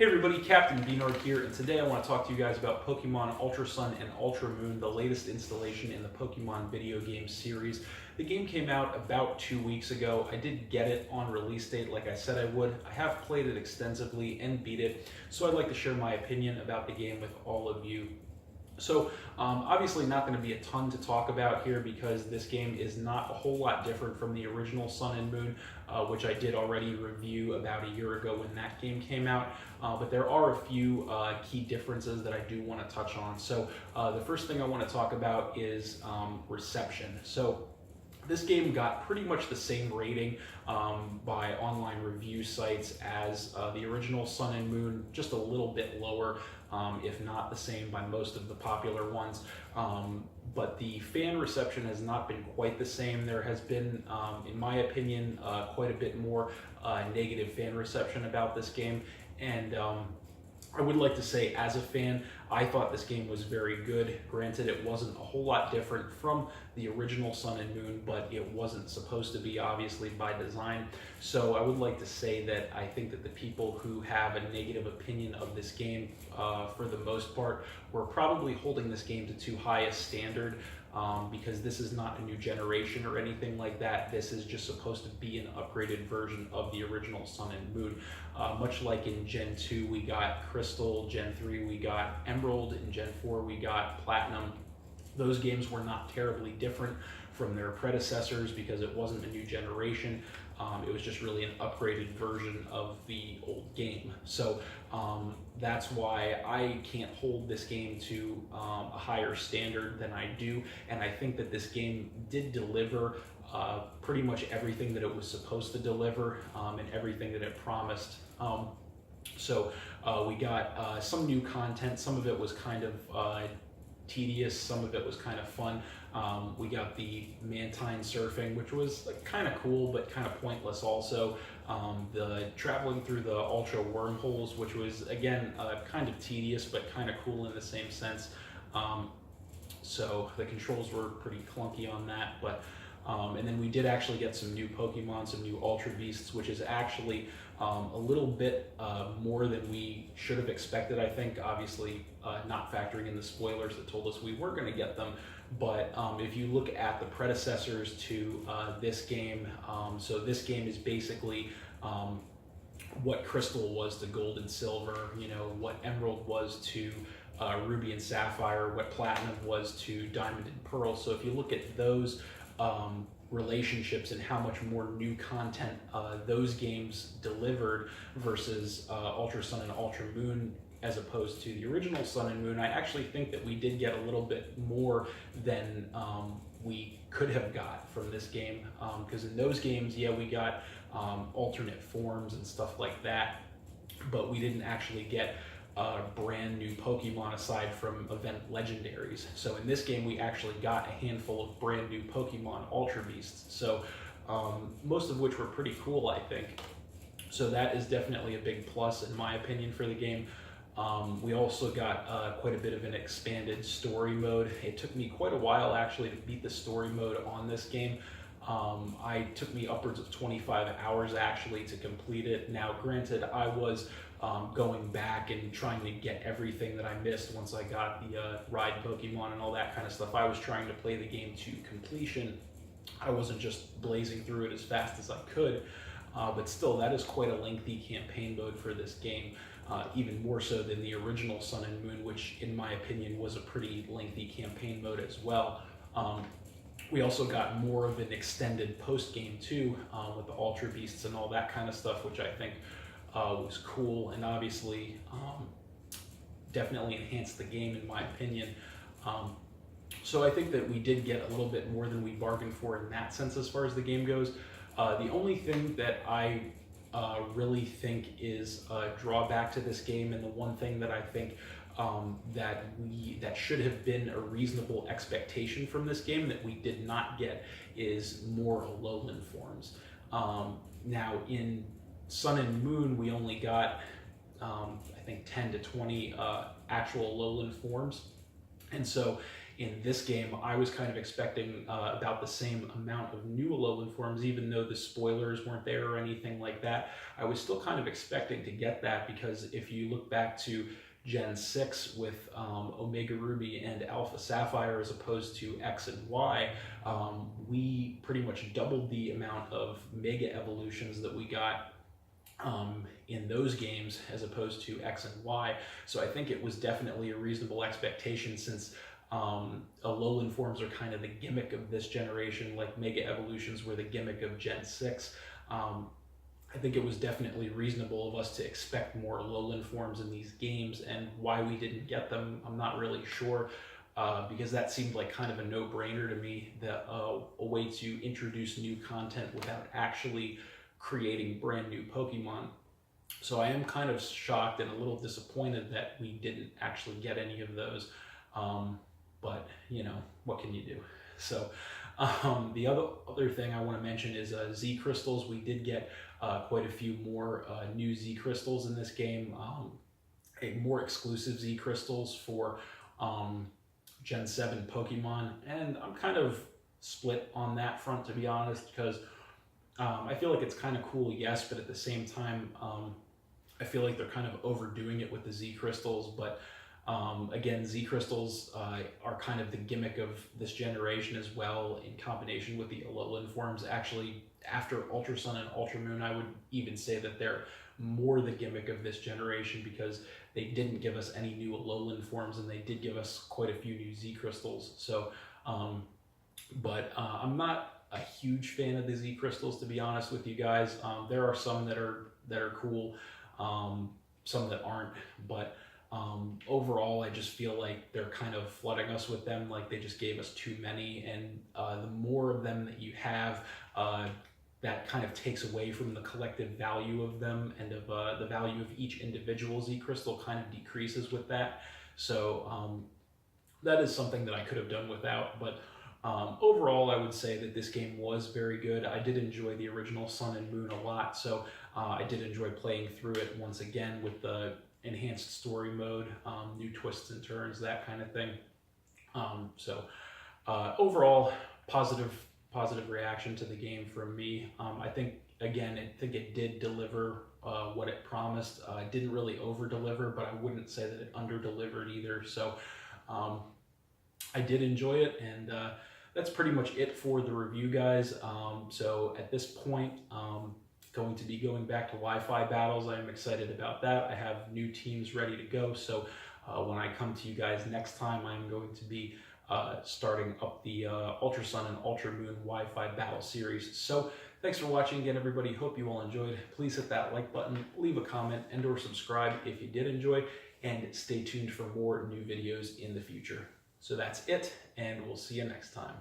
Hey everybody, Captain B-Nard here, and today I want to talk to you guys about Pokemon Ultra Sun and Ultra Moon, the latest installation in the Pokemon video game series. The game came out about 2 weeks ago. I did get it on release date like I said I would. I have played it extensively and beat it, so I'd like to share my opinion about the game with all of you. So obviously not going to be a ton to talk about here because this game is not a whole lot different from the original Sun and Moon, which I did already review about a year ago when that game came out. But there are a few key differences that I do want to touch on. So the first thing I want to talk about is reception. So this game got pretty much the same rating by online review sites as the original Sun and Moon, just a little bit lower, if not the same by most of the popular ones. But the fan reception has not been quite the same. There has been, in my opinion, quite a bit more negative fan reception about this game. And I would like to say, as a fan, I thought this game was very good. Granted, it wasn't a whole lot different from the original Sun and Moon, but it wasn't supposed to be, obviously, by design. So I would like to say that I think that the people who have a negative opinion of this game, for the most part, were probably holding this game to too high a standard. Because this is not a new generation or anything like that. This is just supposed to be an upgraded version of the original Sun and Moon. Much like in Gen 2 we got Crystal, Gen 3 we got Emerald, and Gen 4 we got Platinum. Those games were not terribly different from their predecessors because it wasn't a new generation. It was just really an upgraded version of the old game. So that's why I can't hold this game to a higher standard than I do. And I think that this game did deliver pretty much everything that it was supposed to deliver and everything that it promised. So we got some new content. Some of it was kind of tedious, some of it was kind of fun. We got the Mantine surfing, which was kind of cool but kind of pointless also. The traveling through the Ultra wormholes, which was again kind of tedious but kind of cool in the same sense. So the controls were pretty clunky on that, but and then we did actually get some new Pokemon, some new Ultra Beasts, which is actually a little bit more than we should have expected, I think. Obviously, not factoring in the spoilers that told us we were going to get them. But if you look at the predecessors to this game, so this game is basically what Crystal was to Gold and Silver, you know, what Emerald was to Ruby and Sapphire, what Platinum was to Diamond and Pearl. So if you look at those relationships and how much more new content those games delivered versus Ultra Sun and Ultra Moon as opposed to the original Sun and Moon, I actually think that we did get a little bit more than we could have got from this game. Because in those games, yeah, we got alternate forms and stuff like that, but we didn't actually get brand new Pokemon aside from event legendaries. So in this game we actually got a handful of brand new Pokemon Ultra Beasts, so most of which were pretty cool, I think. So that is definitely a big plus in my opinion for the game. We also got quite a bit of an expanded story mode. It took me quite a while actually to beat the story mode on this game. It took me upwards of 25 hours actually to complete it. Now granted, I was going back and trying to get everything that I missed once I got the ride Pokemon and all that kind of stuff. I was trying to play the game to completion. I wasn't just blazing through it as fast as I could, but still that is quite a lengthy campaign mode for this game, even more so than the original Sun and Moon, which in my opinion was a pretty lengthy campaign mode as well. We also got more of an extended post-game too, with the Ultra Beasts and all that kind of stuff, which I think was cool and obviously definitely enhanced the game in my opinion. So I think that we did get a little bit more than we bargained for in that sense as far as the game goes. The only thing that I really think is a drawback to this game, and the one thing that I think that should have been a reasonable expectation from this game that we did not get, is more Alolan forms. Now in Sun and Moon we only got I think 10 to 20 actual Alolan forms, and so in this game, I was kind of expecting about the same amount of new Alolan forms, even though the spoilers weren't there or anything like that. I was still kind of expecting to get that, because if you look back to Gen 6 with Omega Ruby and Alpha Sapphire as opposed to X and Y, we pretty much doubled the amount of Mega Evolutions that we got in those games as opposed to X and Y. So I think it was definitely a reasonable expectation, since Alolan forms are kind of the gimmick of this generation, like Mega Evolutions were the gimmick of Gen 6. I think it was definitely reasonable of us to expect more Alolan forms in these games, and why we didn't get them, I'm not really sure, because that seemed like kind of a no-brainer to me, that a way to introduce new content without actually creating brand new Pokemon. So I am kind of shocked and a little disappointed that we didn't actually get any of those. But you know, what can you do? So the other thing I want to mention is Z crystals. We did get quite a few more new Z crystals in this game, more exclusive Z crystals for Gen 7 Pokemon, and I'm kind of split on that front, to be honest, because I feel like it's kind of cool, yes, but at the same time, I feel like they're kind of overdoing it with the Z crystals. But again, Z crystals are kind of the gimmick of this generation as well, in combination with the Alolan forms. Actually, after Ultra Sun and Ultra Moon, I would even say that they're more the gimmick of this generation, because they didn't give us any new Alolan forms, and they did give us quite a few new Z crystals. So, I'm not a huge fan of the Z crystals, to be honest with you guys. There are some that are cool, some that aren't, but overall, I just feel like they're kind of flooding us with them, like they just gave us too many, and the more of them that you have, that kind of takes away from the collective value of them, and of the value of each individual Z crystal kind of decreases with that. So that is something that I could have done without, but overall, I would say that this game was very good. I did enjoy the original Sun and Moon a lot, so I did enjoy playing through it once again with the enhanced story mode, new twists and turns, that kind of thing. Overall, positive reaction to the game from me. I think it did deliver what it promised. It didn't really over deliver, but I wouldn't say that it under delivered either. So I did enjoy it, and that's pretty much it for the review, guys. So at this point, going to be going back to Wi-Fi battles. I'm excited about that. I have new teams ready to go, so when I come to you guys next time, I'm going to be starting up the Ultra Sun and Ultra Moon Wi-Fi battle series. So thanks for watching again, everybody. Hope you all enjoyed. Please hit that like button, leave a comment, and or subscribe if you did enjoy, and stay tuned for more new videos in the future. So that's it, and we'll see you next time.